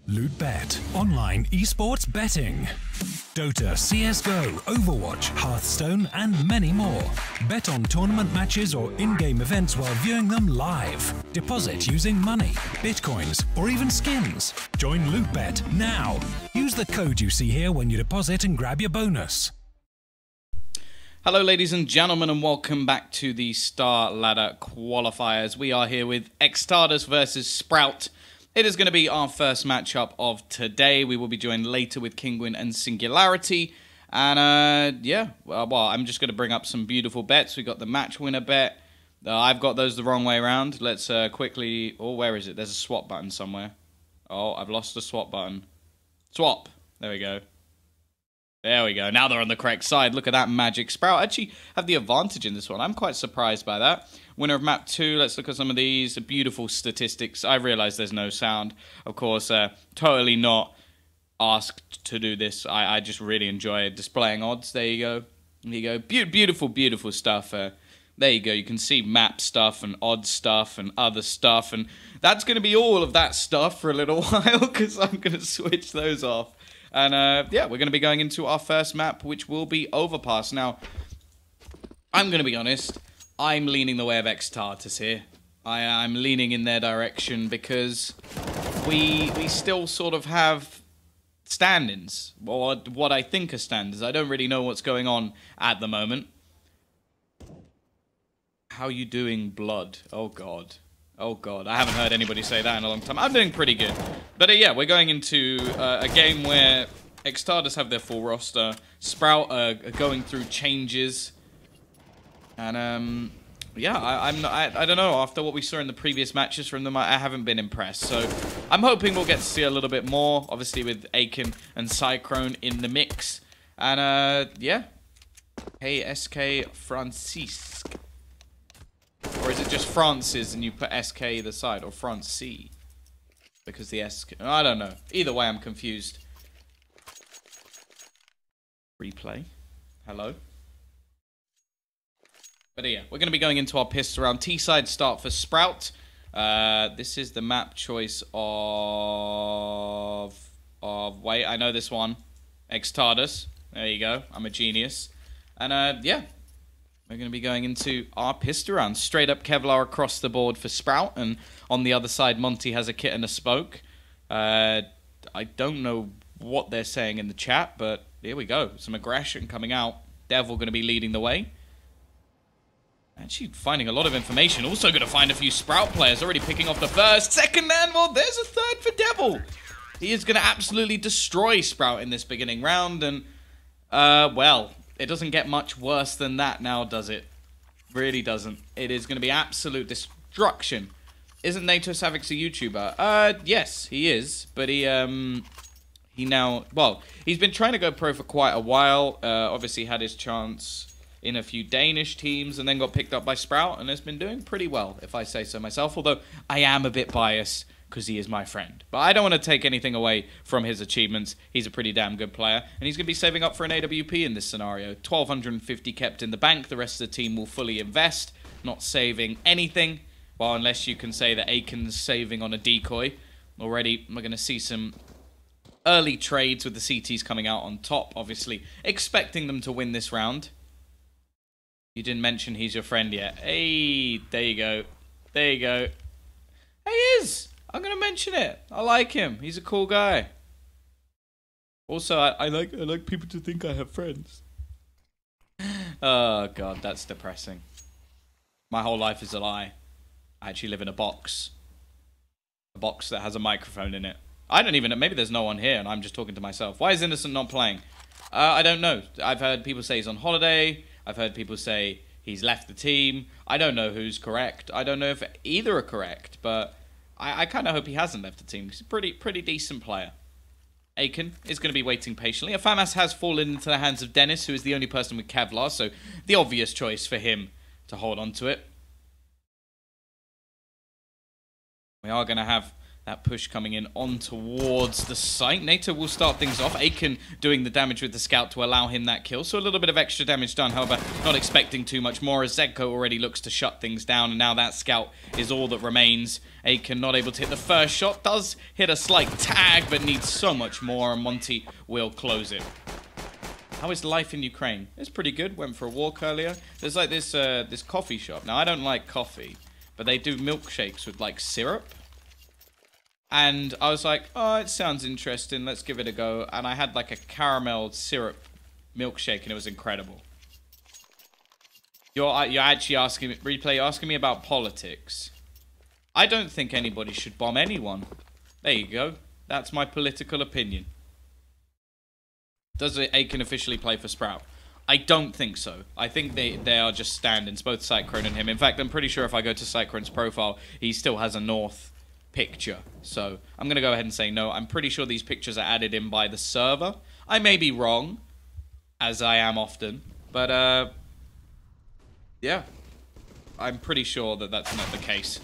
LootBet, online esports betting. Dota, CSGO, Overwatch, Hearthstone, and many more. Bet on tournament matches or in-game events while viewing them live. Deposit using money, bitcoins, or even skins. Join LootBet now. Use the code you see here when you deposit and grab your bonus. Hello ladies and gentlemen, and welcome back to the Starladder qualifiers. We are here with eXtatus versus Sprout. It is going to be our first matchup of today. We will be joined later with Kinguin and Singularity. And yeah, well, I'm just going to bring up some beautiful bets. We got the match winner bet. I've got those the wrong way around. Let's quickly... Oh, where is it? There's a swap button somewhere. Oh, I've lost the swap button. Swap. There we go. There we go. Now they're on the correct side. Look at that magic. Sprout actually have the advantage in this one. I'm quite surprised by that. Winner of map 2. Let's look at some of these. Beautiful statistics. I realize there's no sound. Of course, totally not asked to do this. I just really enjoy displaying odds. There you go. There you go. Beautiful, beautiful stuff. There you go. You can see map stuff and odd stuff and other stuff. And that's going to be all of that stuff for a little while because I'm going to switch those off. And yeah, we're going to be going into our first map, which will be Overpass. Now, I'm going to be honest, I'm leaning the way of eXtatus here. I'm leaning in their direction because we still sort of have stand-ins, or what I think are stand-ins. I don't really know what's going on at the moment. How you doing, blood? Oh, God. Oh, God. I haven't heard anybody say that in a long time. I'm doing pretty good. But, yeah, we're going into a game where eXtatus have their full roster. Sprout are going through changes. And, yeah, I don't know. After what we saw in the previous matches from them, I haven't been impressed. So, I'm hoping we'll get to see a little bit more, obviously, with Aiken and Cyclone in the mix. And, yeah. Hey, SK Francisque. Or is it just Francis and you put SK either side? Or Francis? Because the SK... I don't know. Either way, I'm confused. Replay. Hello. But yeah, we're going to be going into our pistol round. T-side start for Sprout. This is the map choice of... Wait, I know this one. eXtatus. There you go. I'm a genius. And yeah. We're going to be going into our pistol round. Straight up Kevlar across the board for Sprout. And on the other side, Monty has a kit and a spoke. I don't know what they're saying in the chat, but here we go. Some aggression coming out. Devil going to be leading the way. Actually finding a lot of information. Also going to find a few Sprout players. Already picking off the first, second, and well, there's a third for Devil. He is going to absolutely destroy Sprout in this beginning round. And, well... It doesn't get much worse than that now, does it? Really doesn't. It is going to be absolute destruction. Isn't NATO Savix a YouTuber? Yes, he is. But he now... Well, he's been trying to go pro for quite a while. Obviously had his chance in a few Danish teams and then got picked up by Sprout and has been doing pretty well, if I say so myself. Although, I am a bit biased because he is my friend. But I don't want to take anything away from his achievements. He's a pretty damn good player. And he's going to be saving up for an AWP in this scenario. 1,250 kept in the bank. The rest of the team will fully invest. Not saving anything. Well, unless you can say that Aiken's saving on a decoy. Already, we're going to see some early trades with the CTs coming out on top. Obviously, expecting them to win this round. You didn't mention he's your friend yet. Hey, there you go. There you go. He is! I'm going to mention it. I like him. He's a cool guy. Also, I like people to think I have friends. Oh, God, that's depressing. My whole life is a lie. I actually live in a box. A box that has a microphone in it. I don't even know. Maybe there's no one here and I'm just talking to myself. Why is Innocent not playing? I don't know. I've heard people say he's on holiday. I've heard people say he's left the team. I don't know who's correct. I don't know if either are correct, but... I kind of hope he hasn't left the team. He's a pretty decent player. Aiken is going to be waiting patiently. A FAMAS has fallen into the hands of Dennis, who is the only person with Kevlar, so the obvious choice for him to hold on to it. We are going to have That push coming in on towards the site. NATO will start things off. Aiken doing the damage with the scout to allow him that kill. So a little bit of extra damage done. However, not expecting too much more as Zedko already looks to shut things down. And now that scout is all that remains. Aiken not able to hit the first shot. Does hit a slight tag, but needs so much more. And Monty will close it. How is life in Ukraine? It's pretty good. Went for a walk earlier. There's like this this coffee shop. Now, I don't like coffee, but they do milkshakes with like syrup. And I was like, oh, it sounds interesting. Let's give it a go. And I had like a caramel syrup milkshake, and it was incredible. You're actually asking me, Replay, asking me about politics. I don't think anybody should bomb anyone. There you go. That's my political opinion. Does Aiken officially play for Sprout? I don't think so. I think they are just stand-ins, both Cyclone and him. In fact, I'm pretty sure if I go to Cyclone's profile, he still has a North picture. So I'm going to go ahead and say no. I'm pretty sure these pictures are added in by the server. I may be wrong, as I am often. But, yeah. I'm pretty sure that that's not the case.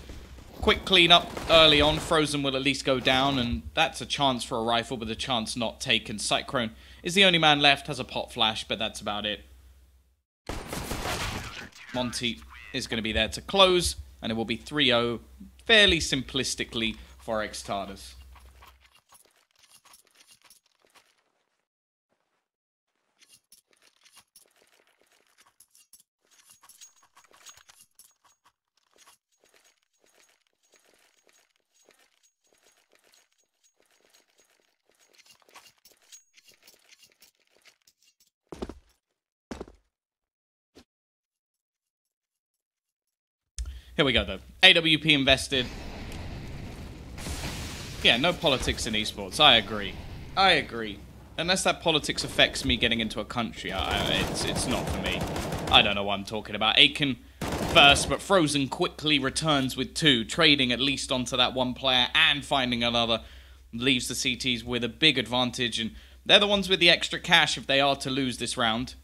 Quick cleanup early on. Frozen will at least go down, and that's a chance for a rifle, but the chance not taken. Cyclone is the only man left, has a pot flash, but that's about it. Monty is going to be there to close, and it will be 3-0, fairly simplistically, for eXtatus. Here we go, though. AWP invested. Yeah, no politics in esports. I agree. I agree. Unless that politics affects me getting into a country, it's not for me. I don't know what I'm talking about. Aiken first, but Frozen quickly returns with 2, trading at least onto that one player and finding another. Leaves the CTs with a big advantage, and they're the ones with the extra cash if they are to lose this round.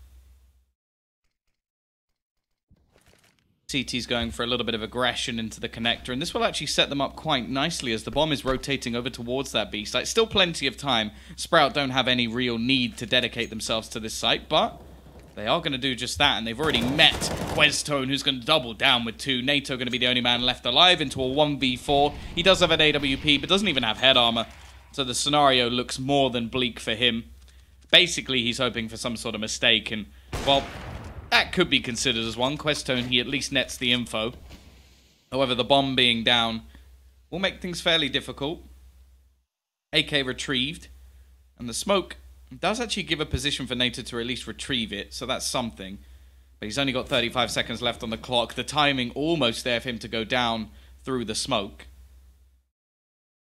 CT's going for a little bit of aggression into the connector, and this will actually set them up quite nicely as the bomb is rotating over towards that B site. Still plenty of time. Sprout don't have any real need to dedicate themselves to this site, but they are going to do just that, and they've already met Questone, who's going to double down with 2. NATO going to be the only man left alive into a 1v4. He does have an AWP, but doesn't even have head armor, so the scenario looks more than bleak for him. Basically, he's hoping for some sort of mistake, and, well, that could be considered as one. Questone, he at least nets the info. However, the bomb being down will make things fairly difficult. AK retrieved. And the smoke does actually give a position for NATO to at least retrieve it, so that's something. But he's only got 35 seconds left on the clock. The timing almost there for him to go down through the smoke.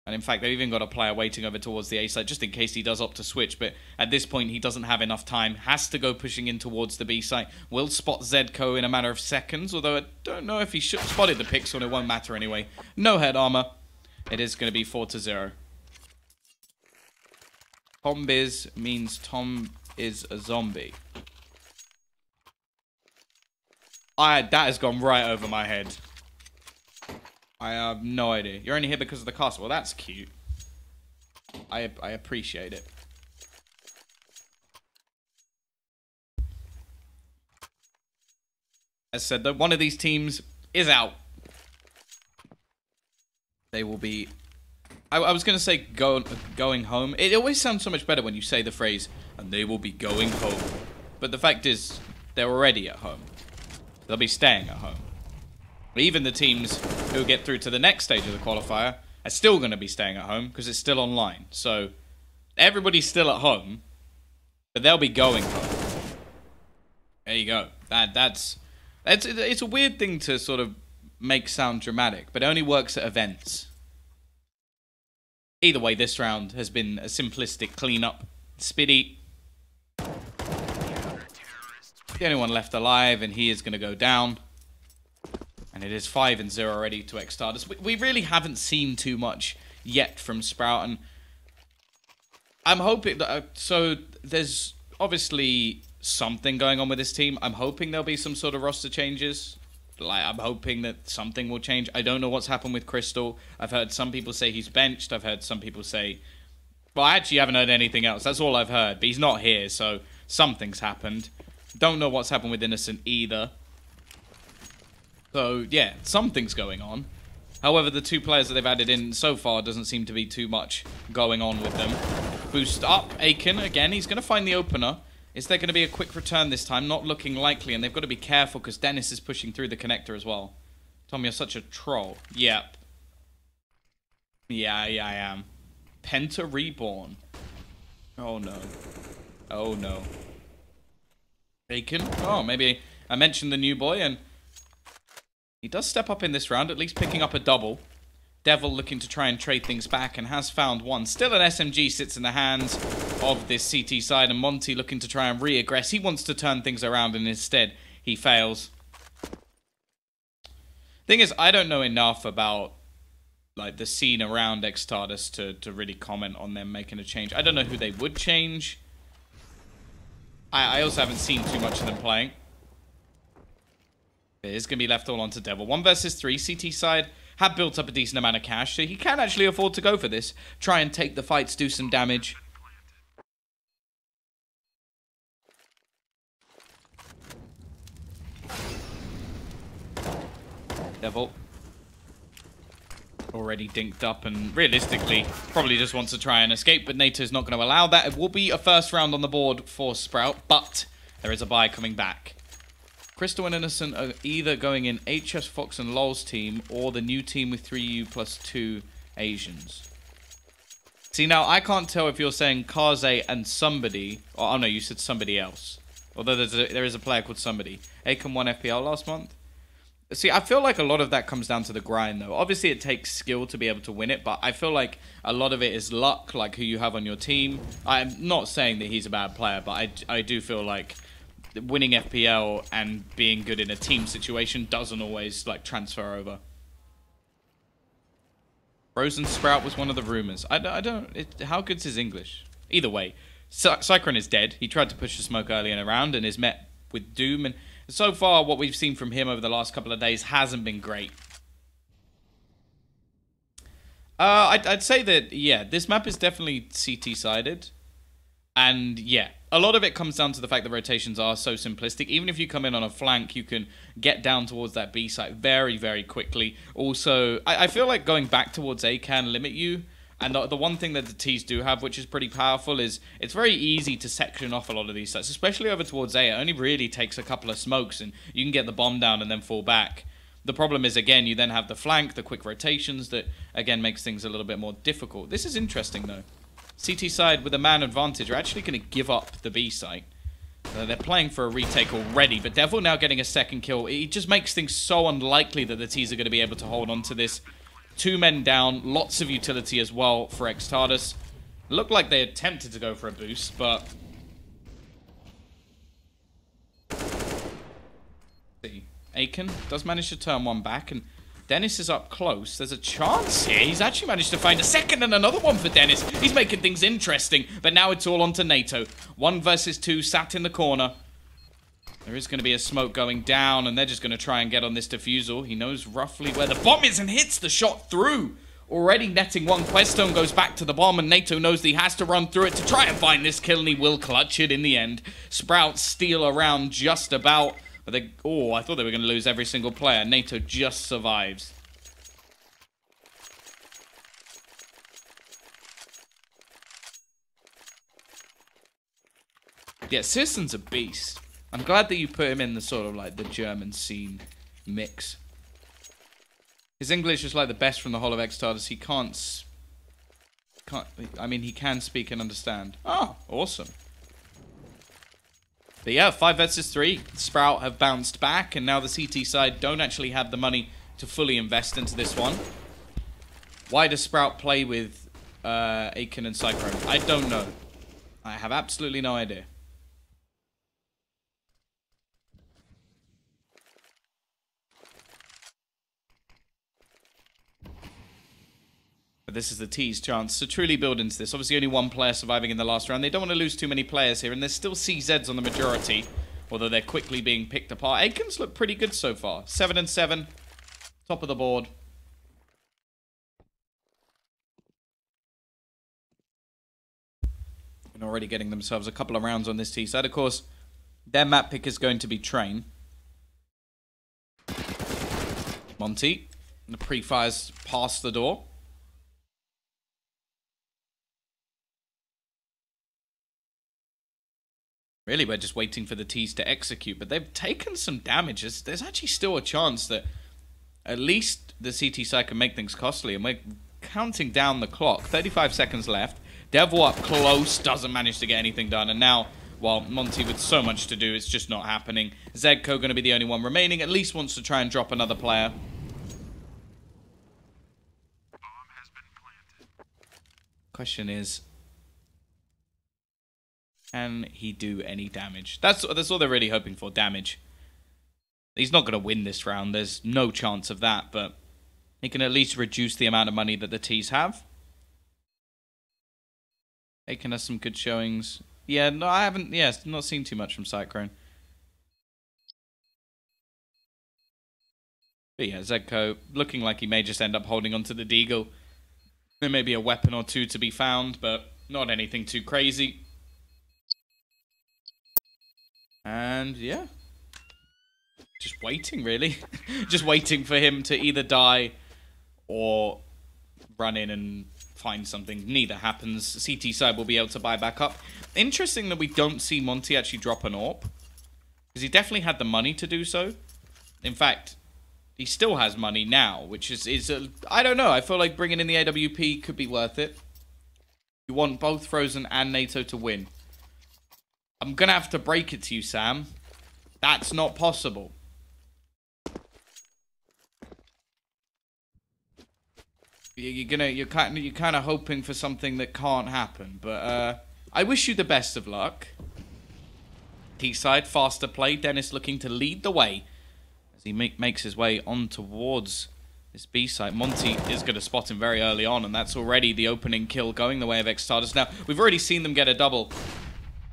And in fact, they've even got a player waiting over towards the A side, just in case he does opt to switch. But at this point, he doesn't have enough time. Has to go pushing in towards the B site. Will spot Zedko in a matter of seconds, although I don't know if he spotted the pixel, and it won't matter anyway. No head armor. It is going to be 4-0. Tombiz means Tom is a zombie. That has gone right over my head. I have no idea. You're only here because of the castle. Well, that's cute. I appreciate it. As said, though, one of these teams is out. They will be... I was going to say going home. It always sounds so much better when you say the phrase, and they will be going home. But the fact is, they're already at home. They'll be staying at home. Even the teams who get through to the next stage of the qualifier are still going to be staying at home because it's still online. So everybody's still at home, but they'll be going home. There you go. It's a weird thing to sort of make sound dramatic, but it only works at events. Either way, this round has been a simplistic cleanup. Spiddy, the only one left alive, and he is going to go down. And it is 5-0 already to eXtatus. We really haven't seen too much yet from Sprout, and I'm hoping that, so there's obviously something going on with this team. I'm hoping there'll be some sort of roster changes. Like, I'm hoping that something will change. I don't know what's happened with Crystal. I've heard some people say he's benched. I've heard some people say... Well, I actually haven't heard anything else. That's all I've heard. But he's not here, so something's happened. Don't know what's happened with Innocent either. So, yeah, something's going on. However, the two players that they've added in so far doesn't seem to be too much going on with them. Boost up, Aiken. Again, he's going to find the opener. Is there going to be a quick return this time? Not looking likely, and they've got to be careful because Dennis is pushing through the connector as well. Tom, you're such a troll. Yep. Yeah, I am. Penta Reborn. Oh, no. Oh, no. Aiken. Oh, maybe I mentioned the new boy, and he does step up in this round, at least picking up a double. Devil looking to try and trade things back and has found one. Still an SMG sits in the hands of this CT side, and Monty looking to try and re-aggress. He wants to turn things around, and instead he fails. Thing is, I don't know enough about like the scene around eXtatus to really comment on them making a change. I don't know who they would change. I also haven't seen too much of them playing. It is going to be left all onto Devil. 1 versus 3. CT side have built up a decent amount of cash, so he can actually afford to go for this. Try and take the fights, do some damage. Devil. Already dinked up and realistically probably just wants to try and escape, but NATO's not going to allow that. It will be a first round on the board for Sprout, but there is a buy coming back. Crystal and Innocent are either going in HS Fox and LOL's team or the new team with 3 EU plus 2 Asians. See, now I can't tell if you're saying Kaze and somebody, or oh no, you said somebody else. Although there is a player called somebody. Aiken won FPL last month. See, I feel like a lot of that comes down to the grind, though. Obviously, it takes skill to be able to win it, but I feel like a lot of it is luck, like who you have on your team. I'm not saying that he's a bad player, but I do feel like winning FPL and being good in a team situation doesn't always, like, transfer over. Frozen Sprout was one of the rumors. How good's his English? Either way, Cyclone is dead. He tried to push the smoke early in a round and is met with doom, and so far, what we've seen from him over the last couple of days hasn't been great. I'd say that, yeah, this map is definitely CT-sided. And, yeah, a lot of it comes down to the fact that rotations are so simplistic. Even if you come in on a flank, you can get down towards that B site very, very quickly. Also, I feel like going back towards A can limit you. And the one thing that the T's do have, which is pretty powerful, is it's very easy to section off a lot of these sites, especially over towards A. It only really takes a couple of smokes, and you can get the bomb down and then fall back. The problem is, again, you then have the flank, the quick rotations, that, again, makes things a little bit more difficult. This is interesting, though. CT side, with a man advantage, are actually going to give up the B site. They're playing for a retake already, but Devil now getting a second kill. It just makes things so unlikely that the T's are going to be able to hold on to this. 2 men down, lots of utility as well for eXtatus. Looked like they attempted to go for a boost, but... See, Aiken does manage to turn one back, and Dennis is up close. There's a chance here. He's actually managed to find a second and another one for Dennis. He's making things interesting, but now it's all on to NATO. 1 versus 2, sat in the corner. There is going to be a smoke going down, and they're just going to try and get on this defusal. He knows roughly where the bomb is and hits the shot through. Already netting one. Questone goes back to the bomb, and NATO knows that he has to run through it to try and find this kill, and he will clutch it in the end. Sprouts steal around just about. But they, oh, I thought they were going to lose every single player. NATO just survives. Yeah, Sisson's a beast. I'm glad that you put him in the sort of like the German scene mix. His English is like the best from the whole of eXtatus. He can't, I mean, he can speak and understand. Oh, awesome. But yeah, 5 versus 3. Sprout have bounced back, and now the CT side don't actually have the money to fully invest into this one. Why does Sprout play with Aiken and Cyclone? I don't know. I have absolutely no idea. But this is the T's chance to truly build into this. Obviously, only 1 player surviving in the last round. They don't want to lose too many players here, and there's still CZs on the majority. although they're quickly being picked apart. Aikens look pretty good so far. 7 and 7, top of the board. And already getting themselves a couple of rounds on this T side. Of course, their map pick is going to be Train. Monty, the pre-fires past the door. Really, we're just waiting for the T's to execute, but they've taken some damage. There's actually still a chance that at least the CT side can make things costly, and we're counting down the clock. 35 seconds left. Devil up close, doesn't manage to get anything done, and now, well, Monty with so much to do, it's just not happening. Zedco going to be the only one remaining, at least wants to try and drop another player. Question is, can he do any damage? That's all they're really hoping for, damage. He's not going to win this round. There's no chance of that, but he can at least reduce the amount of money that the T's have. Aiken has some good showings. Yeah, no, I haven't, not seen too much from Cyclone. But yeah, Zedco looking like he may just end up holding onto the Deagle. There may be a weapon or two to be found, but not anything too crazy. And yeah, just waiting really. Just waiting for him to either die or run in and find something. Neither happens. CT side will be able to buy back up. Interesting that we don't see Monty actually drop an AWP, because he definitely had the money to do so. In fact, he still has money now, which is I don't know. I feel like bringing in the AWP could be worth it. You want both Frozen and NATO to win. I'm gonna have to break it to you, Sam. That's not possible. You're kind of hoping for something that can't happen, but I wish you the best of luck. T-side, faster play. Dennis looking to lead the way as he makes his way on towards this B-side. Monty is going to spot him very early on, and that's already the opening kill going the way of eXtatus. Now, we've already seen them get a double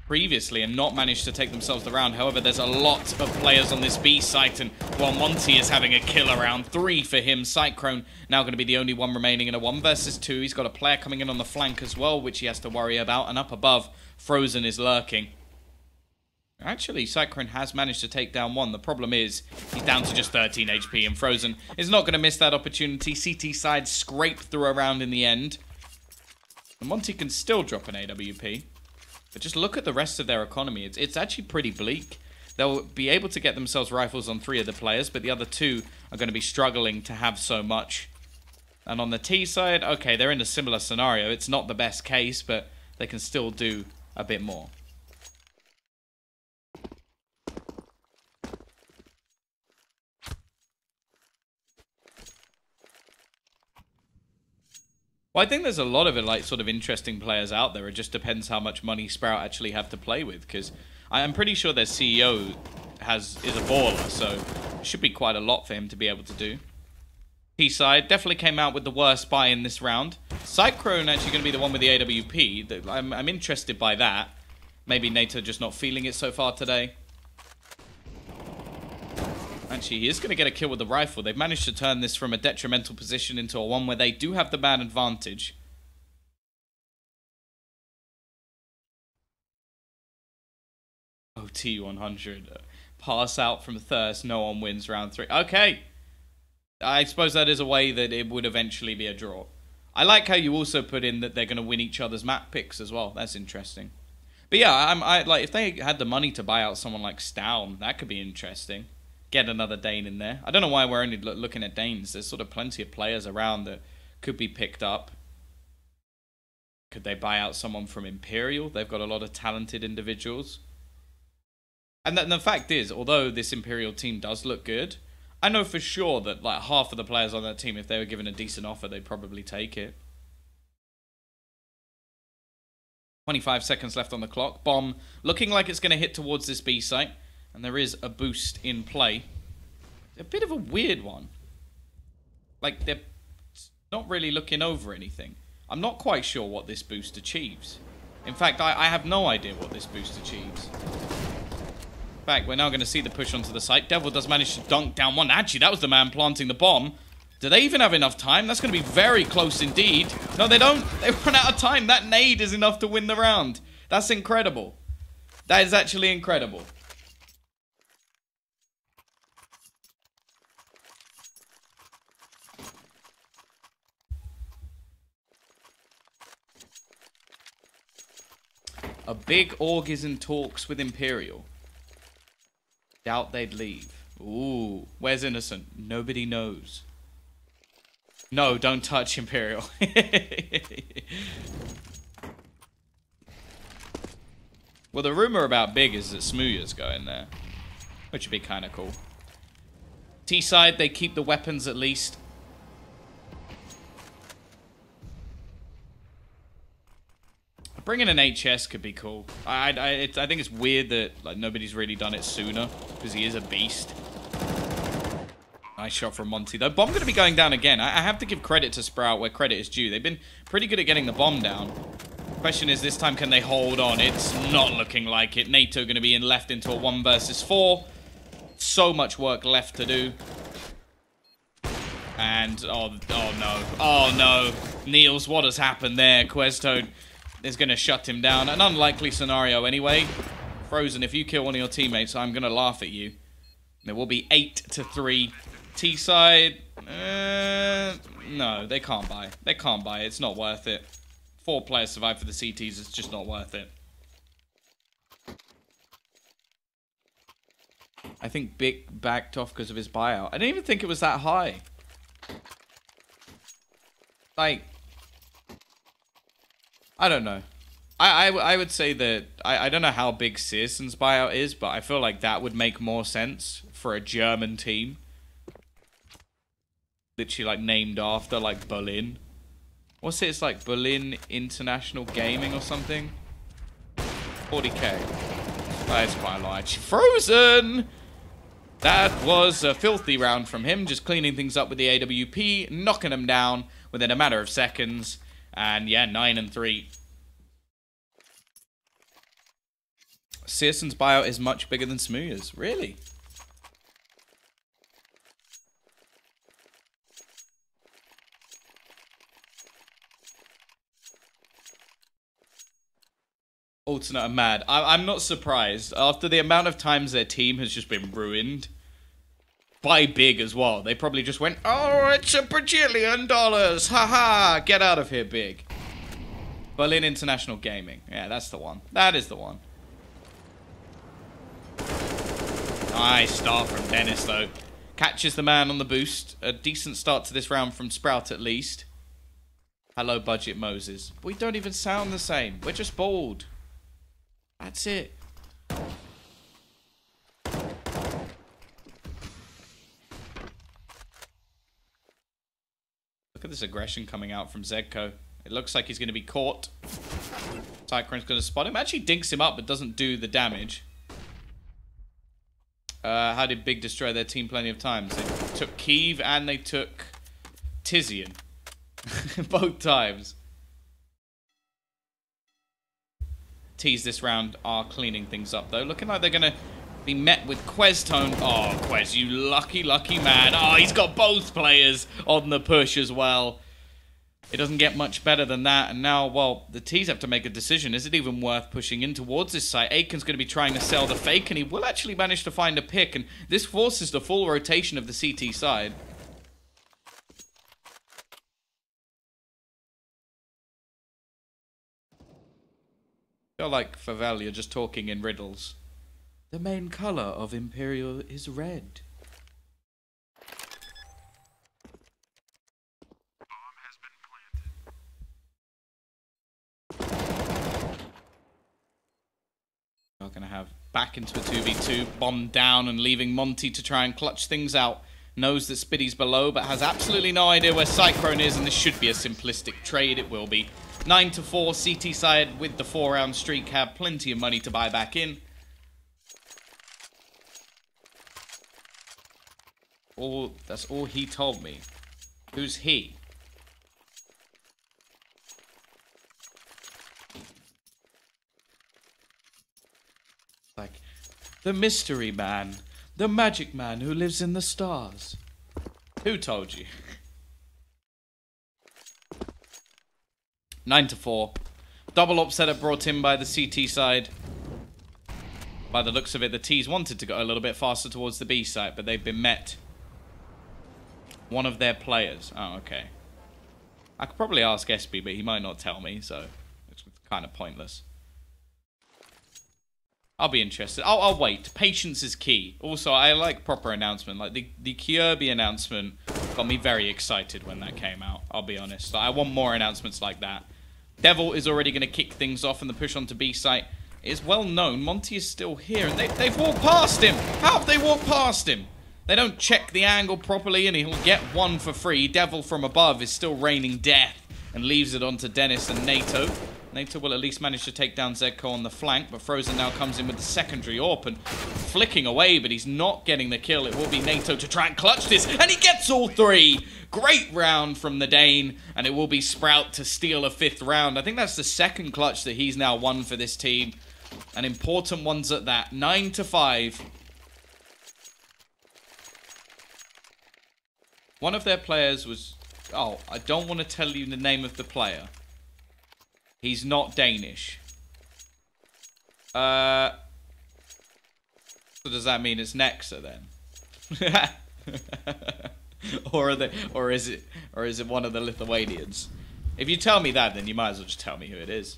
previously and not managed to take themselves the round. However, there's a lot of players on this B site, and while Monty is having a killer round, 3 for him, Cyclone now going to be the only one remaining in a 1 versus 2. He's got a player coming in on the flank as well, which he has to worry about, and up above, Frozen is lurking. Actually, Cyclone has managed to take down 1. The problem is, he's down to just 13 HP, and Frozen is not going to miss that opportunity. CT side scraped through a round in the end. And Monty can still drop an AWP. But just look at the rest of their economy. It's actually pretty bleak. They'll be able to get themselves rifles on 3 of the players, but the other 2 are going to be struggling to have so much. And on the T side, okay, they're in a similar scenario. It's not the best case, but they can still do a bit more. Well, I think there's a lot of it, like, sort of interesting players out there. It just depends how much money Sprout actually have to play with, because I'm pretty sure their CEO is a baller, so it should be quite a lot for him to be able to do. T-side definitely came out with the worst buy in this round. Cyclone actually going to be the one with the AWP. I'm interested by that. Maybe NATO just not feeling it so far today. Actually, he is going to get a kill with the rifle. They've managed to turn this from a detrimental position into a one where they do have the man advantage. OT 100. Pass out from Thirst. No one wins round 3. Okay. I suppose that is a way that it would eventually be a draw. I like how you also put in that they're going to win each other's map picks as well. That's interesting. But yeah, I like if they had the money to buy out someone like Stown, that could be interesting. Get another Dane in there. I don't know why we're only looking at Danes. There's sort of plenty of players around that could be picked up. Could they buy out someone from Imperial? They've got a lot of talented individuals. And the fact is, although this Imperial team does look good, I know for sure that like half of the players on that team, if they were given a decent offer, they'd probably take it. 25 seconds left on the clock. Bomb looking like it's going to hit towards this B site. And there is a boost in play. A bit of a weird one. Like, they're not really looking over anything. I'm not quite sure what this boost achieves. In fact, I have no idea what this boost achieves. back. We're now going to see the push onto the site. Devil does manage to dunk down one. Actually, that was the man planting the bomb. Do they even have enough time? That's going to be very close indeed. No, they don't. They run out of time. That nade is enough to win the round. That's incredible. That is actually incredible. A big org is in talks with Imperial. Doubt they'd leave. Ooh, where's Innocent? Nobody knows. No, don't touch Imperial. Well, the rumor about Big is that Smooya's going there, which would be kind of cool. T-side, they keep the weapons at least. Bringing an HS could be cool. I think it's weird that like nobody's really done it sooner because he is a beast. Nice shot from Monty though. Bomb going to be going down again. I have to give credit to Sprout where credit is due. They've been pretty good at getting the bomb down. Question is this time can they hold on? It's not looking like it. NATO going to be left into a 1 versus 4. So much work left to do. And oh no. Niels, what has happened there? Questone is going to shut him down. An unlikely scenario anyway. Frozen, if you kill one of your teammates, I'm going to laugh at you. There will be 8-3. T-side. No, they can't buy. They can't buy. It's not worth it. 4 players survive for the CTs. It's just not worth it. I think Big backed off because of his buyout. I didn't even think it was that high. Like, I don't know. I would say that I don't know how big Searson's buyout is, but I feel like that would make more sense for a German team. Literally like named after like Berlin. What's it? It's like Berlin International Gaming or something. 40k. That is quite large. Frozen! That was a filthy round from him, just cleaning things up with the AWP, knocking him down within a matter of seconds. And yeah, 9-3. Searson's buyout is much bigger than Smooya's. Really? Alternate are mad. I'm not surprised. After the amount of times their team has just been ruined by Big as well. They probably just went, oh, it's $1 bajillion. Haha, get out of here, Big. Berlin International Gaming. Yeah, that's the one. That is the one. Nice start from Dennis, though. Catches the man on the boost. A decent start to this round from Sprout, at least. Hello, Budget Moses. We don't even sound the same. We're just bald. That's it. Look at this aggression coming out from Zedko. It looks like he's going to be caught. Cyclone's going to spot him. Actually dinks him up, but doesn't do the damage. How did Big destroy their team plenty of times? They took Kiev and they took Tizian. Both times. T's this round are cleaning things up, though. Looking like they're going to be met with Questone. Oh, Quest, you lucky, lucky man. Oh, he's got both players on the push as well. It doesn't get much better than that. And now, well, the T's have to make a decision. Is it even worth pushing in towards this site? Aiken's going to be trying to sell the fake, and he will actually manage to find a pick. And this forces the full rotation of the CT side. I feel like, Favel, you're just talking in riddles. The main color of Imperial is red. We're going to have back into a 2v2, bomb down and leaving Monty to try and clutch things out. Knows that Spiddy's below, but has absolutely no idea where Cyclone is, and this should be a simplistic trade. It will be. 9-4, CT side with the 4-round streak have plenty of money to buy back in. That's all he told me. Who's he? Like, The mystery man. The magic man who lives in the stars. Who told you? 9-4. Double upset brought in by the CT side. By the looks of it, the T's wanted to go a little bit faster towards the B side, but they've been met. One of their players. Oh, okay. I could probably ask SB, but he might not tell me, so it's kind of pointless. I'll be interested. I'll wait. Patience is key. Also, I like proper announcement. Like, the Kirby announcement got me very excited when that came out. I'll be honest. I want more announcements like that. Devil is already going to kick things off, and the push onto B site is well known. Monty is still here, and they've walked past him. How have they walked past him? They don't check the angle properly, and he'll get one for free. Devil from above is still raining death and leaves it onto Dennis and NATO. NATO will at least manage to take down Zedko on the flank, but Frozen now comes in with the secondary AWP and flicking away, but he's not getting the kill. It will be NATO to try and clutch this, and he gets all three! Great round from the Dane, and it will be Sprout to steal a 5th round. I think that's the second clutch that he's now won for this team, and important ones at that. 9-5. One of their players was... Oh, I don't want to tell you the name of the player. He's not Danish. So does that mean it's Nexa then? or is it one of the Lithuanians? If you tell me that, then you might as well just tell me who it is.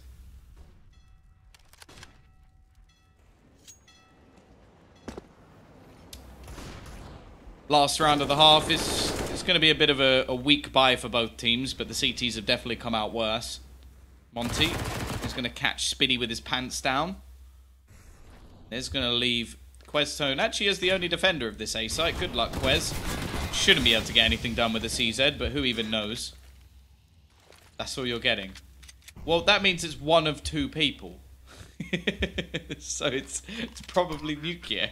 Last round of the half is going to be a bit of a weak buy for both teams, but the CTs have definitely come out worse. Monty is going to catch Spiddy with his pants down. Is going to leave Questone actually as the only defender of this A site. Good luck, Quez. Shouldn't be able to get anything done with the CZ, but who even knows? That's all you're getting. Well, that means it's one of 2 people. So it's probably nuclear.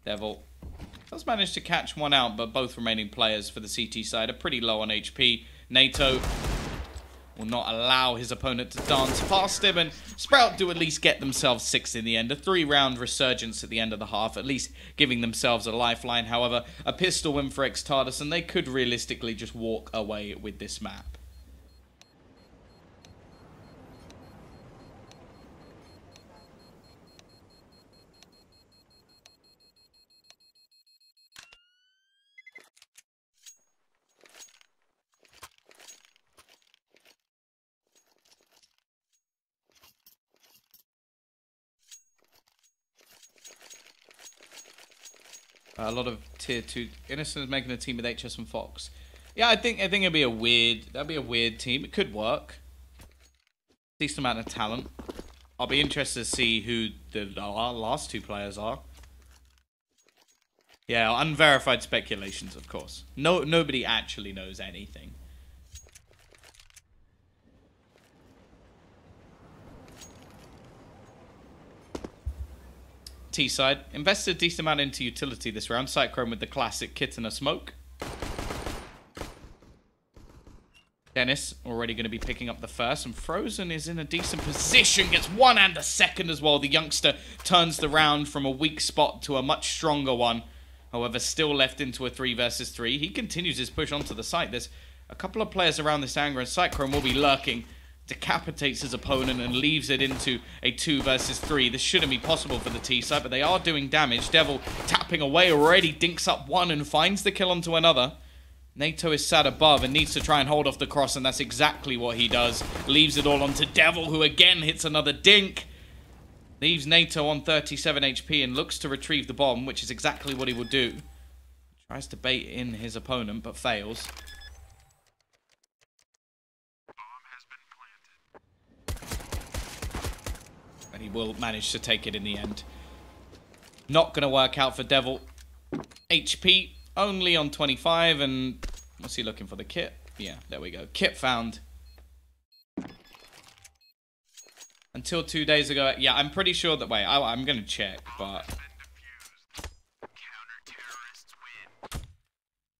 Devil does manage to catch one out, but both remaining players for the CT side are pretty low on HP. NATO will not allow his opponent to dance past him, and Sprout do at least get themselves 6 in the end. A 3-round resurgence at the end of the half, at least giving themselves a lifeline. However, a pistol win for eXtatus, and they could realistically just walk away with this map. A lot of tier 2 Innocent is making a team with HS and Fox. Yeah, I think it'd be a weird team. It could work. Decent amount of talent. I'll be interested to see who the last 2 players are. Yeah, unverified speculations, of course. Nobody actually knows anything. T-side. Invested a decent amount into utility this round. Cyclone with the classic kit and a smoke. Dennis already going to be picking up the first. And Frozen is in a decent position. Gets 1 and a second as well. The youngster turns the round from a weak spot to a much stronger one. However, still left into a 3 versus 3. He continues his push onto the site. There's a couple of players around this angle, and Cyclone will be lurking. Decapitates his opponent and leaves it into a 2 versus 3. This shouldn't be possible for the T side, but they are doing damage. Devil tapping away already, dinks up one and finds the kill onto another. NATO is sat above and needs to try and hold off the cross, and that's exactly what he does. Leaves it all onto Devil, who again hits another dink. Leaves NATO on 37 HP and looks to retrieve the bomb, which is exactly what he will do. Tries to bait in his opponent, but fails. And he will manage to take it in the end. Not going to work out for Devil. HP only on 25, and what's he looking for? The kit? Yeah, there we go. Kit found. Until 2 days ago. Yeah, I'm pretty sure that... Wait, I'm going to check, but...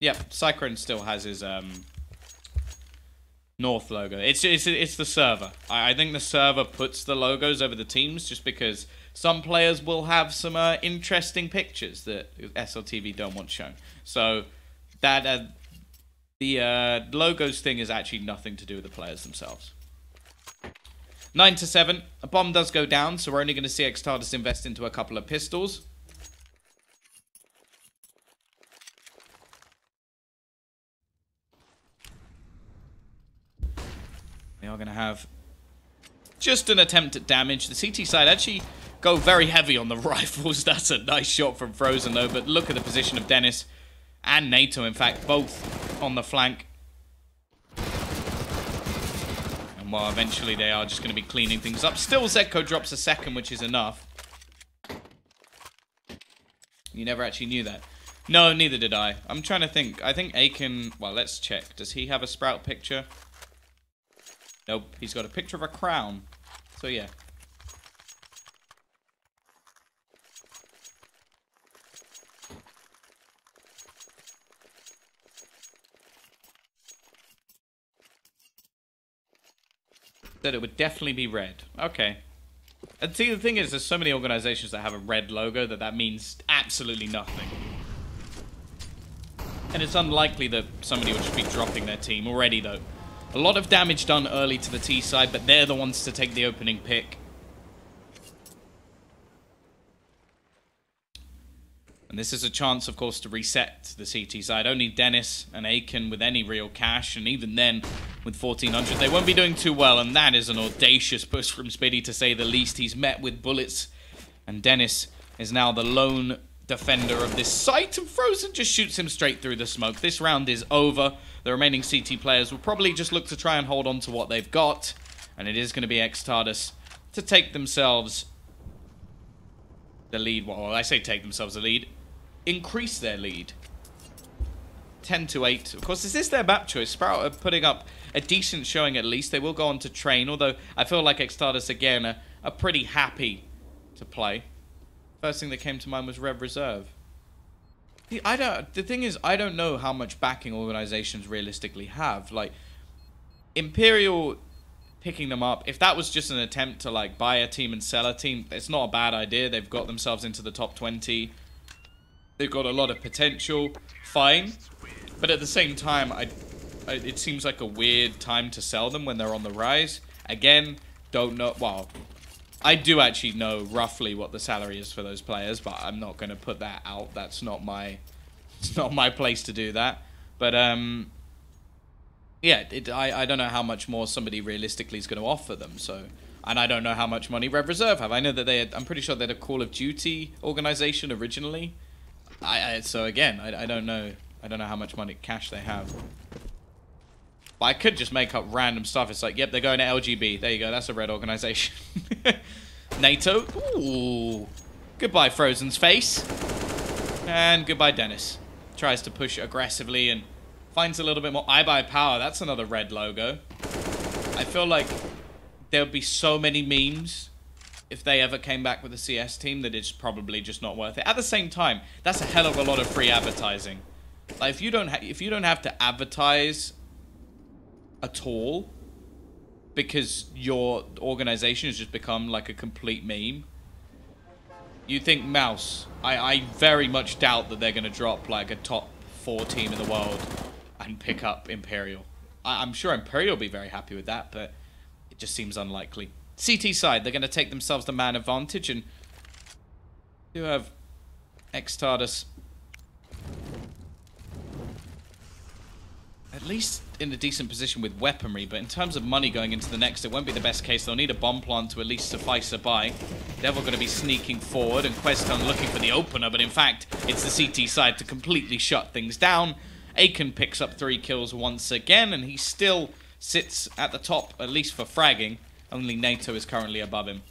Yep, Cyclone still has his North logo. It's the server. I think the server puts the logos over the teams just because some players will have some interesting pictures that SLTV don't want shown. So that the logos thing is actually nothing to do with the players themselves. 9-7. A bomb does go down, so we're only going to see eXtatus invest into a couple of pistols. They are going to have just an attempt at damage. The CT side actually go very heavy on the rifles. That's a nice shot from Frozen, though. But look at the position of Dennis and NATO, in fact, both on the flank. And well, eventually they are just going to be cleaning things up. Still, Zedko drops a second, which is enough. You never actually knew that. No, neither did I. I'm trying to think. I think Aiken... Well, let's check. Does he have a Sprout picture? Nope, he's got a picture of a crown. So, yeah. That it would definitely be red. Okay. And see, the thing is, there's so many organizations that have a red logo that means absolutely nothing. And it's unlikely that somebody would just be dropping their team already, though. A lot of damage done early to the T side, but they're the ones to take the opening pick. And this is a chance, of course, to reset the CT side. Only Dennis and Aiken with any real cash, and even then, with 1400, they won't be doing too well, and that is an audacious push from Spiddy, to say the least. He's met with bullets, and Dennis is now the lone defender of this site, and Frozen just shoots him straight through the smoke. This round is over. The remaining CT players will probably just look to try and hold on to what they've got, and it is going to be eXtatus to take themselves the lead. Well, I say take themselves the lead. Increase their lead. 10-8. Of course, this is their map choice. Sprout are putting up a decent showing at least. They will go on to train, although I feel like eXtatus, again, are pretty happy to play. First thing that came to mind was Rev Reserve. The thing is, I don't know how much backing organizations realistically have. Like, Imperial picking them up, if that was just an attempt to, like, buy a team and sell a team, it's not a bad idea. They've got themselves into the top 20. They've got a lot of potential. Fine. But at the same time, it seems like a weird time to sell them when they're on the rise. Again, don't know. Well, I do actually know roughly what the salary is for those players, but I'm not going to put that out. That's not my... It's not my place to do that. But, yeah, I don't know how much more somebody realistically is going to offer them, so... And I don't know how much money Rev Reserve have. I know that they had... I'm pretty sure they're a Call of Duty organization originally. So, again, I don't know... I don't know how much money cash they have. But I could just make up random stuff. It's like, yep, they're going to LGB. There you go. That's a red organization. NATO. Ooh. Goodbye, Frozen's face. And goodbye, Dennis. Tries to push aggressively and finds a little bit more. I Buy Power. That's another red logo. I feel like there would be so many memes if they ever came back with a CS team that it's probably just not worth it. At the same time, that's a hell of a lot of free advertising. Like, if you don't have to advertise at all because your organization has just become like a complete meme, you think Mouse, I very much doubt that they're going to drop like a top 4 team in the world and pick up Imperial. I'm sure Imperial will be very happy with that, but it just seems unlikely. CT side, they're going to take themselves the man advantage and do have eXtatus at least in a decent position with weaponry, but in terms of money going into the next, it won't be the best case. They'll need a bomb plant to at least suffice a buy. Devil going to be sneaking forward, and Queston looking for the opener, but in fact, it's the CT side to completely shut things down. Aiken picks up 3 kills once again, and he still sits at the top, at least for fragging. Only NATO is currently above him.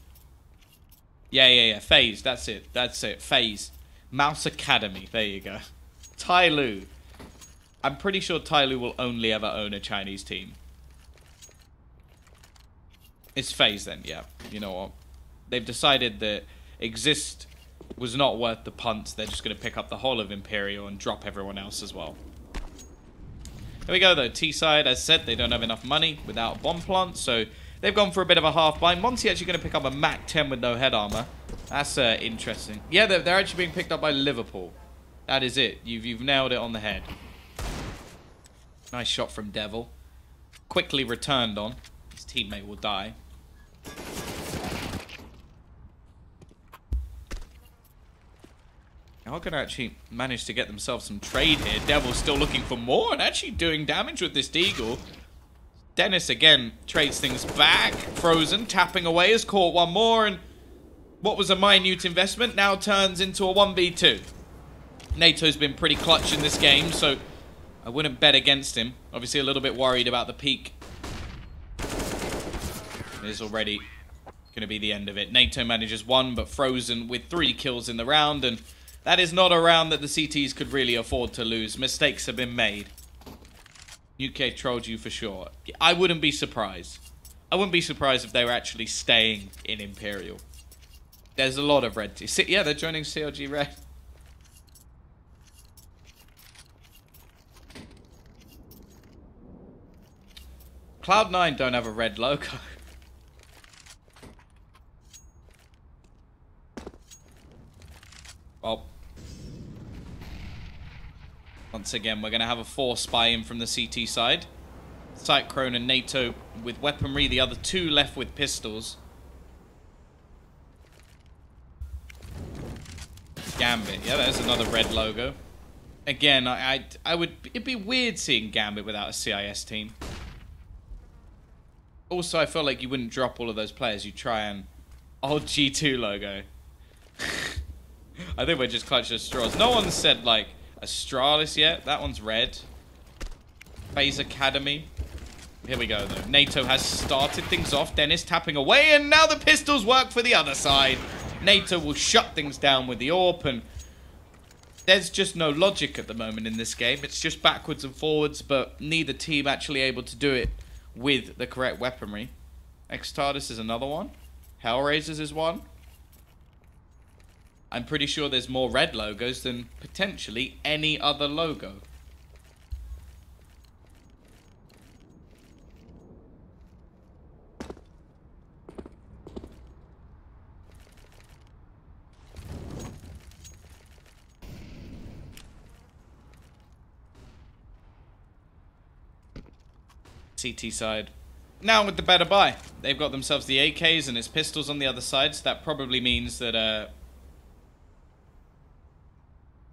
Yeah. FaZe, that's it. FaZe. Mouse Academy, there you go. Tai Lu. I'm pretty sure Tai Lu will only ever own a Chinese team. It's FaZe then, yeah. You know what? They've decided that Exist was not worth the punt. They're just going to pick up the whole of Imperial and drop everyone else as well. Here we go, though. T-side, as said, they don't have enough money without a bomb plant, so they've gone for a bit of a half-bind. Monty actually going to pick up a Mac 10 with no head armor. That's interesting. Yeah, they're actually being picked up by Liverpool. That is it. You've nailed it on the head. Nice shot from Devil. Quickly returned on. His teammate will die. Now going to actually manage to get themselves some trade here. Devil's still looking for more and actually doing damage with this Deagle. Dennis again trades things back. Frozen tapping away has caught one more, and what was a minute investment now turns into a 1v2. NATO's been pretty clutch in this game, so I wouldn't bet against him. Obviously a little bit worried about the peak. It is already going to be the end of it. NATO manages one, but Frozen with 3 kills in the round, and that is not a round that the CTs could really afford to lose. Mistakes have been made. UK trolled you for sure. I wouldn't be surprised. I wouldn't be surprised if they were actually staying in Imperial. There's a lot of red teams. Yeah, they're joining CLG Red. Cloud9 don't have a red logo. Well, once again, we're going to have a 4 spy in from the CT side. Cyclone and NATO with weaponry, the other 2 left with pistols. Gambit, yeah, there's another red logo. Again, it'd be weird seeing Gambit without a CIS team. Also, I feel like you wouldn't drop all of those players. You try and... Oh, G2 logo. I think we're just clutching straws. No one said, like, Astralis yet. That one's red. FaZe Academy. Here we go, though. NATO has started things off. Dennis tapping away, and now the pistols work for the other side. NATO will shut things down with the AWP, and there's just no logic at the moment in this game. It's just backwards and forwards, but neither team actually able to do it with the correct weaponry. eXtatus is another one. Hellraisers is one. I'm pretty sure there's more red logos than potentially any other logo. CT side. Now with the better buy. They've got themselves the AKs and its pistols on the other side, so that probably means that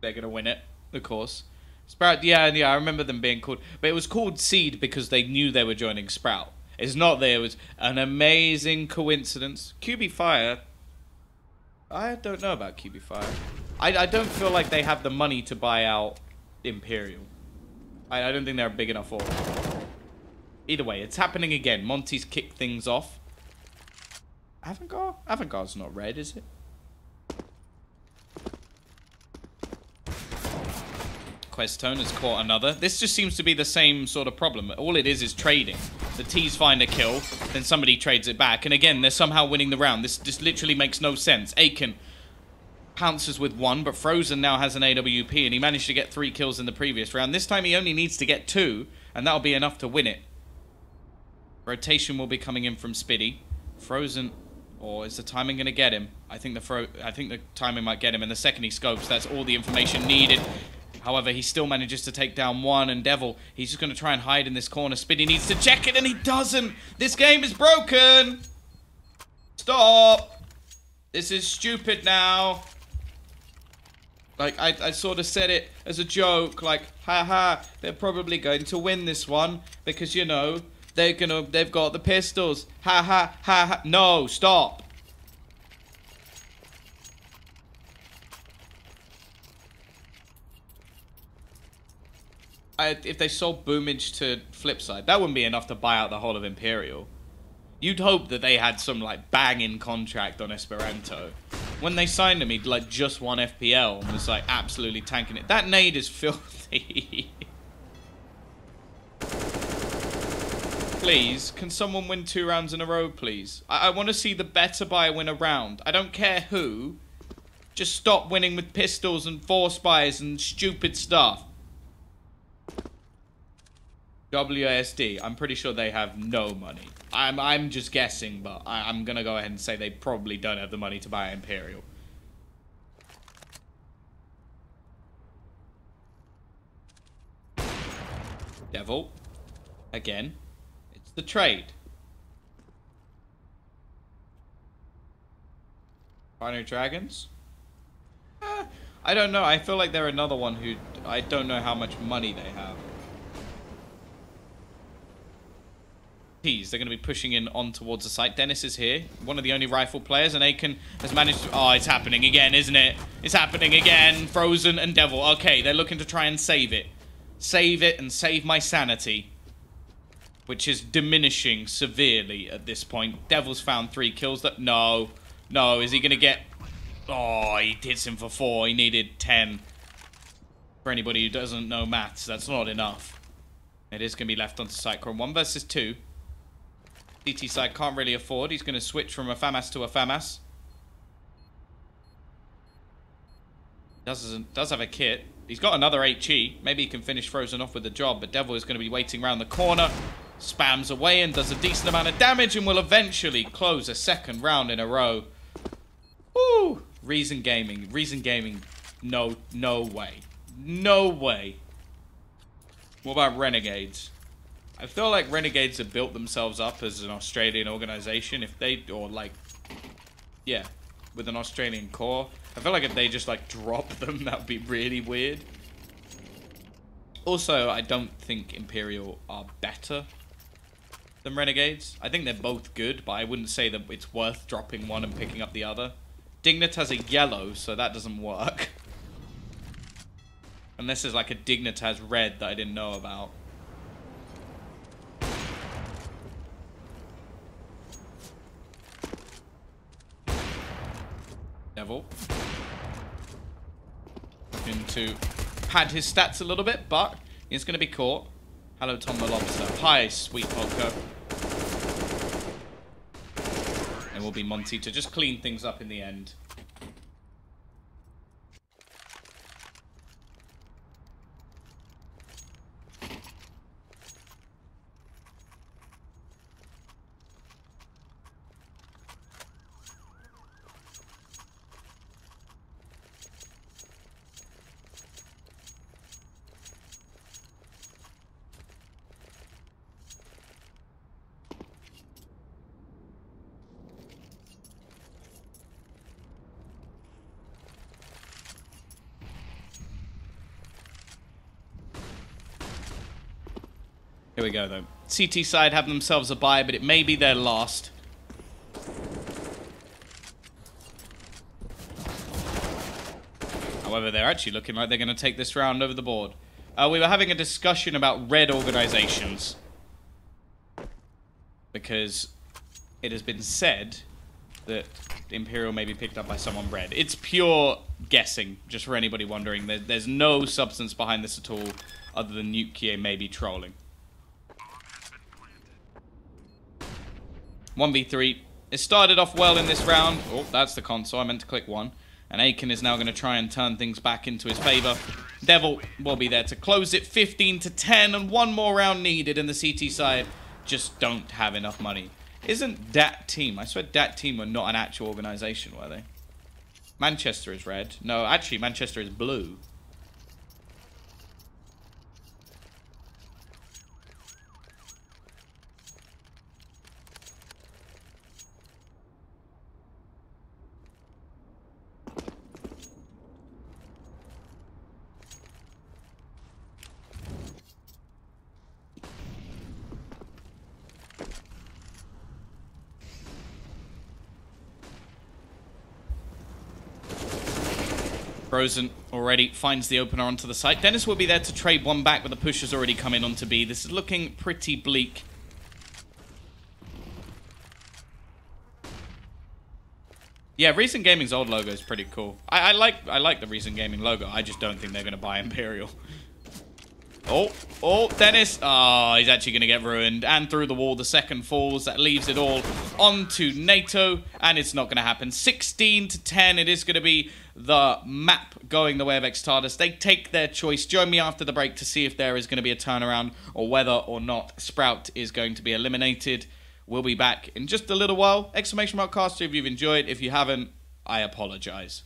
they're going to win it, of course. Sprout, yeah, I remember them being called, but it was called Seed because they knew they were joining Sprout. It's not there, it was an amazing coincidence. QB Fire, I don't know about QB Fire. I don't feel like they have the money to buy out Imperial. I don't think they're big enough for it. Either way, it's happening again. Monty's kicked things off. Avantgarde? Avantgarde's not red, is it? Questone has caught another. This just seems to be the same sort of problem. All it is trading. The T's find a kill, then somebody trades it back. And again, they're somehow winning the round. This just literally makes no sense. Aiken pounces with 1, but Frozen now has an AWP, and he managed to get 3 kills in the previous round. This time he only needs to get 2, and that'll be enough to win it. Rotation will be coming in from Spiddy. Frozen, or is the timing going to get him? I think the timing might get him, and the second he scopes, that's all the information needed. However, he still manages to take down 1, and Devil, he's just going to try and hide in this corner. Spiddy needs to check it, and he doesn't! This game is broken! Stop! This is stupid now. Like, I sort of said it as a joke, like, haha, they're probably going to win this one, because, you know, they've got the pistols. Ha ha ha ha. No, stop. If they sold Boomage to Flipside, that wouldn't be enough to buy out the whole of Imperial. You'd hope that they had some, like, banging contract on Esperanto. When they signed him, he'd, like, just won FPL and was, like, absolutely tanking it. That nade is filthy. Please, can someone win 2 rounds in a row, please? I want to see the better buy win a round. I don't care who. Just stop winning with pistols and 4 spies and stupid stuff. WASD, I'm pretty sure they have no money. I'm just guessing, but I'm gonna go ahead and say they probably don't have the money to buy Imperial. Devil. Again. It's the trade. Binary Dragons? I don't know. I feel like they're another one who... I don't know how much money they have. They're going to be pushing in on towards the site. Dennis is here. One of the only rifle players. And Aiken has managed to... Oh, it's happening again, isn't it? It's happening again. Frozen and Devil. Okay, they're looking to try and save it. Save it and save my sanity. Which is diminishing severely at this point. Devil's found 3 kills. No. No, is he going to get... Oh, he hits him for 4. He needed 10. For anybody who doesn't know maths, that's not enough. It is going to be left onto site. 1 versus 2. CT side can't really afford. He's going to switch from a FAMAS to a FAMAS. Does have a kit. He's got another HE. Maybe he can finish Frozen off with the job, but Devil is going to be waiting around the corner. Spams away and does a decent amount of damage and will eventually close a 2nd round in a row. Woo! Reason Gaming. No way. No way. What about Renegades? I feel like Renegades have built themselves up as an Australian organization. If they, or like, yeah, with an Australian core. I feel like if they just like drop them, that would be really weird. Also, I don't think Imperial are better than Renegades. I think they're both good, but I wouldn't say that it's worth dropping one and picking up the other. Dignit has a yellow, so that doesn't work. Unless there's like a Dignitas red that I didn't know about. Devil. Looking to pad his stats a little bit, but he's going to be caught. Hello, Tom the Lobster. Hi, sweet Polka. It will be Monty to just clean things up in the end. Here we go, though. CT side have themselves a buy, but it may be their last. However, they're actually looking like they're going to take this round over the board. We were having a discussion about red organizations. Because it has been said that Imperial may be picked up by someone red. It's pure guessing, just for anybody wondering. There's no substance behind this at all, other than Nukier maybe trolling. 1v3. It started off well in this round. Oh, that's the console. I meant to click 1. And Aiken is now going to try and turn things back into his favor. Devil will be there to close it. 15-10, and one more round needed. And the CT side just don't have enough money. Isn't that team? I swear that team were not an actual organization, were they? Manchester is red. No, actually, Manchester is blue. Frozen already finds the opener onto the site. Dennis will be there to trade one back, but the push has already come in onto B. This is looking pretty bleak. Yeah, Recent Gaming's old logo is pretty cool. I like the Recent Gaming logo. I just don't think they're going to buy Imperial. Oh, Dennis. Oh, he's actually going to get ruined. And through the wall, the second falls. That leaves it all onto NATO. And it's not going to happen. 16-10. It is going to be the map going the way of eXtatus. They take their choice. Join me after the break to see if there is going to be a turnaround or whether or not Sprout is going to be eliminated. We'll be back in just a little while. !Caster if you've enjoyed. If you haven't, I apologize.